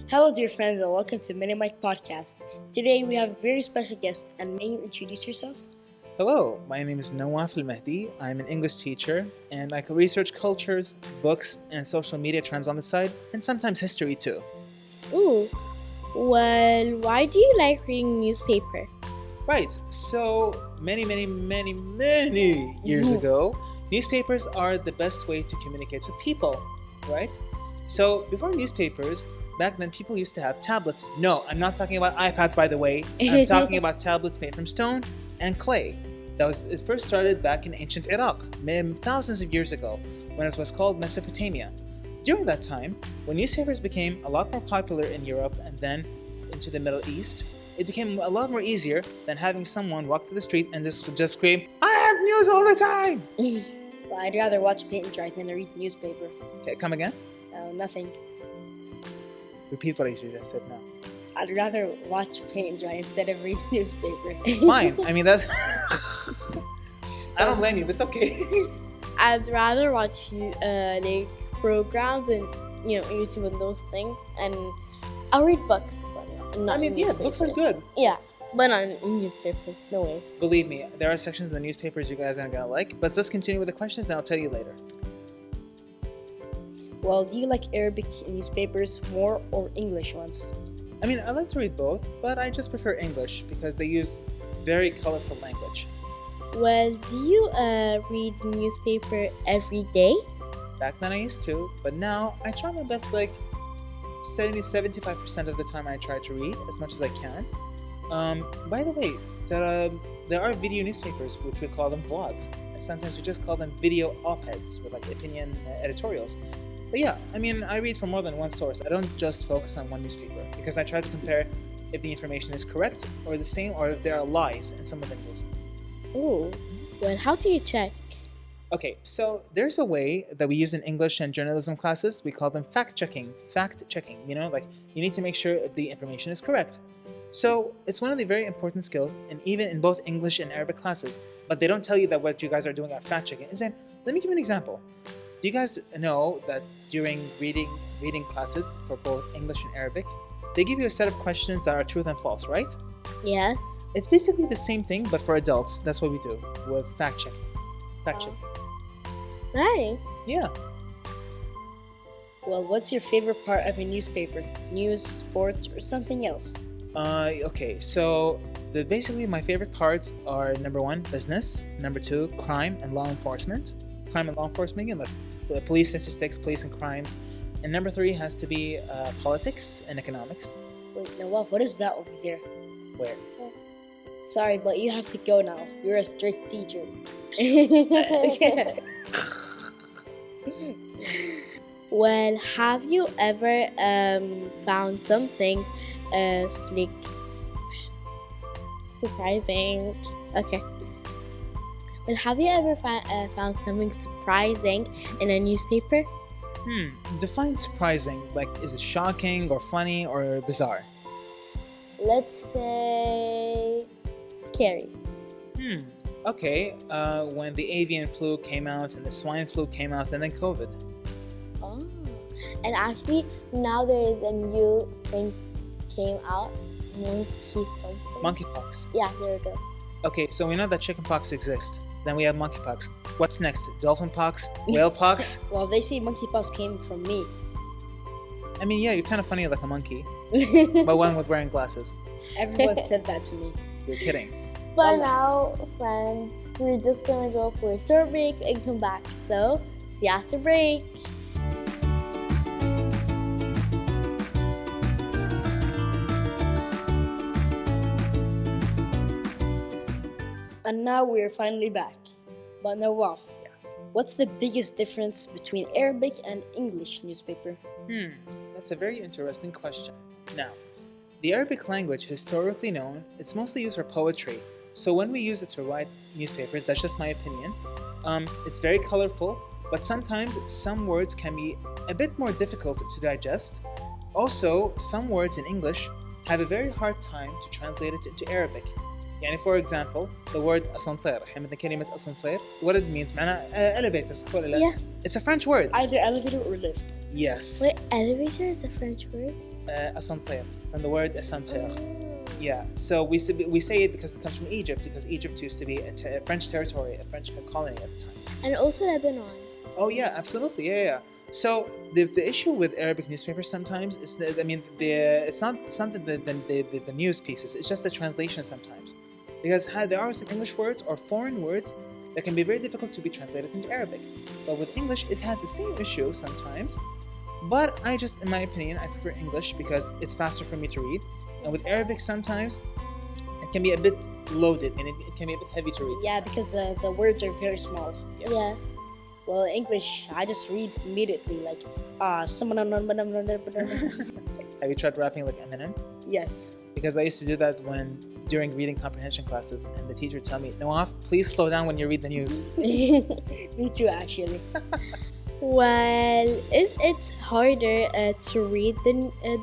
Hello, dear friends, and welcome to Mini Mike Podcast. Today we have a very special guest, and may you introduce yourself? Hello, my name is Nawaf al Mahdi. I'm an English teacher, and I can research cultures, books, and social media trends on the side, and sometimes history too. Ooh, well, why do you like reading newspaper? Right, so many years ago, newspapers are the best way to communicate with people, right? So before newspapers, back then people used to have tablets. No, I'm not talking about iPads, by the way. I'm talking about tablets made from stone and clay. It first started back in ancient Iraq, thousands of years ago, when it was called Mesopotamia. During that time, when newspapers became a lot more popular in Europe and then into the Middle East, it became a lot more easier than having someone walk through the street and just scream, "I have news all the time!" Well, I'd rather watch paint and dry than read the newspaper. Okay, come again? Nothing. Repeat what you just said now. I'd rather watch paint and dry instead of read newspaper. Fine. I mean, that's... I don't blame you, but it's okay. I'd rather watch like programs and YouTube and those things, and I'll read books. But not books are good. Yeah, but not in newspapers. No way. Believe me, there are sections in the newspapers you guys aren't gonna like. But let's continue with the questions, and I'll tell you later. Well, do you like Arabic newspapers more or English ones? I mean, I like to read both, but I just prefer English because they use very colorful language. Well, do you read newspaper every day? Back then I used to, but now I try my best, like 75% of the time I try to read as much as I can. By the way, there are video newspapers, which we call them vlogs, and sometimes we just call them video op-eds with like opinion editorials. But yeah, I mean, I read from more than one source. I don't just focus on one newspaper because I try to compare if the information is correct or the same, or if there are lies in some of the news. Oh, well, how do you check? Okay, so there's a way that we use in English and journalism classes. We call them fact-checking. Fact-checking, like you need to make sure the information is correct. So it's one of the very important skills, and even in both English and Arabic classes. But they don't tell you that what you guys are doing at fact-checking. Let me give you an example. Do you guys know that during reading classes for both English and Arabic, they give you a set of questions that are truth and false, right? Yes. It's basically the same thing, but for adults. That's what we do with fact-checking. Fact-checking. Nice. Yeah. Well, what's your favorite part of a newspaper? News, sports, or something else? Okay, so basically my favorite parts are number 1, business, number 2, crime and law enforcement, and the police statistics, police and crimes, and number 3 has to be politics and economics. Wait, Nawaf, what is that over there? Where? Sorry, but you have to go now. You're a strict teacher. Well, have you ever found something like surprising? Okay. Well, have you ever found something surprising in a newspaper? Define surprising. Like, is it shocking or funny or bizarre? Let's say scary. Okay. When the avian flu came out and the swine flu came out and then COVID. Oh. And actually, now there is a new thing came out. Monkeypox. Yeah, there we go. Okay, so we know that chickenpox exists. Then we have monkeypox. What's next? Dolphin pox? Whale pox? Well, they say monkeypox came from me. I mean, yeah, you're kind of funny like a monkey. But one with wearing glasses. Everyone said that to me. You're kidding. But now, friends, we're just gonna go for a short break and come back. So, see you after break. And now we're finally back. But Nawaf, what's the biggest difference between Arabic and English newspaper? That's a very interesting question. Now, the Arabic language, historically known, it's mostly used for poetry. So when we use it to write newspapers, that's just my opinion, it's very colorful, but sometimes some words can be a bit more difficult to digest. Also, some words in English have a very hard time to translate it into Arabic. يعني for example, the word ascenseur, حمد كلمة ascenseur, what it means معناها elevator صح ولا لا؟ Yes. It's a French word. Either elevator or lift. Yes. Wait, elevator is a French word? ascenseur, from the word ascenseur. Yeah, so we say it because it comes from Egypt, because Egypt used to be a French territory, a French colony at the time. And also Lebanon. Oh yeah, absolutely, yeah. So the issue with Arabic newspapers sometimes is that, I mean, it's not the news pieces. It's just the translation sometimes, because there are some English words or foreign words that can be very difficult to be translated into Arabic. But with English, it has the same issue sometimes. But in my opinion, I prefer English because it's faster for me to read. And with Arabic, sometimes it can be a bit loaded and it can be a bit heavy to read. Yeah, because the words are very small. Yes. Well, in English, I just read immediately, like, Have you tried rapping like Eminem? Yes. Because I used to do that during reading comprehension classes, and the teacher would tell me, Nawaf, please slow down when you read the news. Me too, actually. Well, is it harder to read the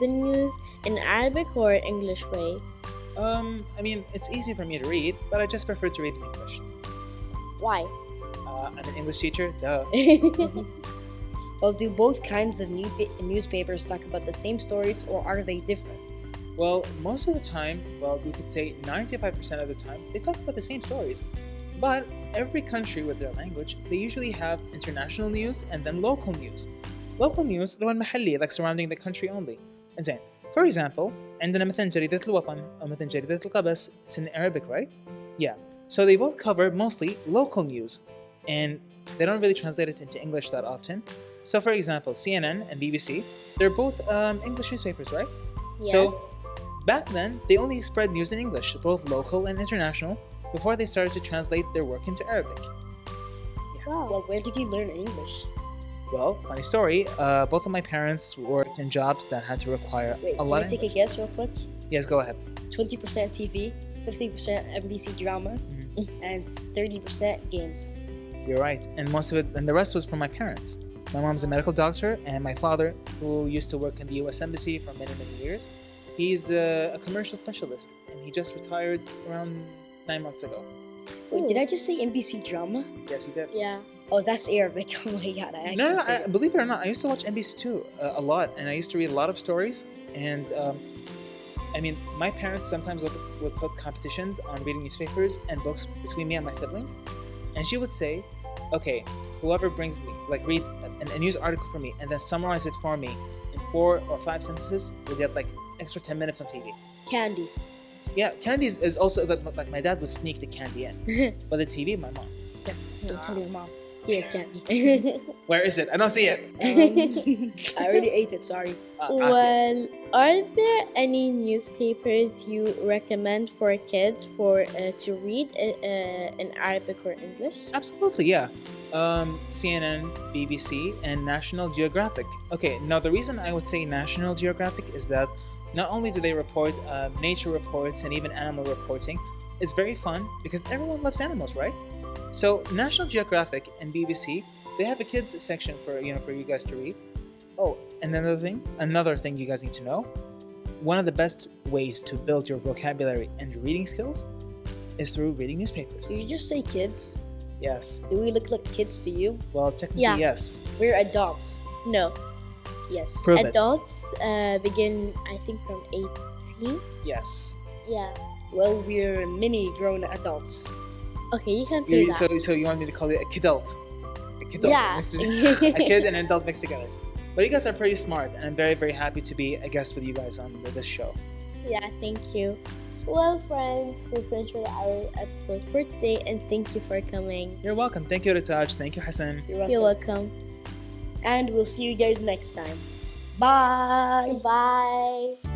news in Arabic or English way? I mean, it's easy for me to read, but I just prefer to read in English. Why? I'm an English teacher, duh. Well, do both kinds of newspapers talk about the same stories, or are they different? Well, most of the time, we could say 95% of the time, they talk about the same stories. But every country with their language, they usually have international news and then local news. Local news اللي هو المحلي, like surrounding the country only. زين. For example, عندنا مثلا جريدة الوطن أو مثلا جريدة القبس. It's in Arabic, right? Yeah. So they both cover mostly local news, and they don't really translate it into English that often. So for example, CNN and BBC, they're both English newspapers, right? Yes. So back then, they only spread news in English, both local and international, before they started to translate their work into Arabic. Wow. Well, where did you learn English? Well, funny story, both of my parents worked in jobs that had to require Wait, a lot can of I take a guess real quick? Yes, go ahead. 20% TV, 50% NBC drama, and 30% games. You're right. And most of it, and the rest was from my parents. My mom's a medical doctor, and my father, who used to work in the US Embassy for many, many years, he's a commercial specialist, and he just retired around 9 months ago. Wait, did I just say NBC drama? Yes, he did. Yeah. Oh, that's Arabic. Oh my god, I actually No, believe it or not, I used to watch NBC too a lot, and I used to read a lot of stories. And I mean, my parents sometimes would put competitions on reading newspapers and books between me and my siblings, and she would say, "Okay, whoever brings me, reads a news article for me and then summarizes it for me in 4 or 5 sentences, will get extra 10 minutes on TV." Candy. Yeah, candy is also like my dad would sneak the candy in, but the TV, my mom. Yeah, don't tell your mom. Here, candy. Where is it? I don't see it. I already ate it, sorry. Well, are there any newspapers you recommend for kids to read in Arabic or English? Absolutely, yeah. CNN, BBC, and National Geographic. Okay, now the reason I would say National Geographic is that not only do they report nature reports and even animal reporting, it's very fun because everyone loves animals, right? So National Geographic and BBC, they have a kids section for you guys to read. Oh, and another thing you guys need to know, one of the best ways to build your vocabulary and reading skills is through reading newspapers. Did you just say kids? Yes. Do we look like kids to you? Well, technically, Yeah. yes. We're adults. No. Yes. Prove it. Adults begin, I think, from 18. Yes. Yeah. Well, we're mini grown adults. Okay, you can say that. So you want me to call you a kidult? A kidult. Yeah. A kid and an adult mixed together. But you guys are pretty smart, and I'm very, very happy to be a guest with you guys on this show. Yeah, thank you. Well, friends, we're finished with our episode for today, and thank you for coming. You're welcome. Thank you, Rtej. Thank you, Hassan. You're welcome. And we'll see you guys next time. Bye. Bye.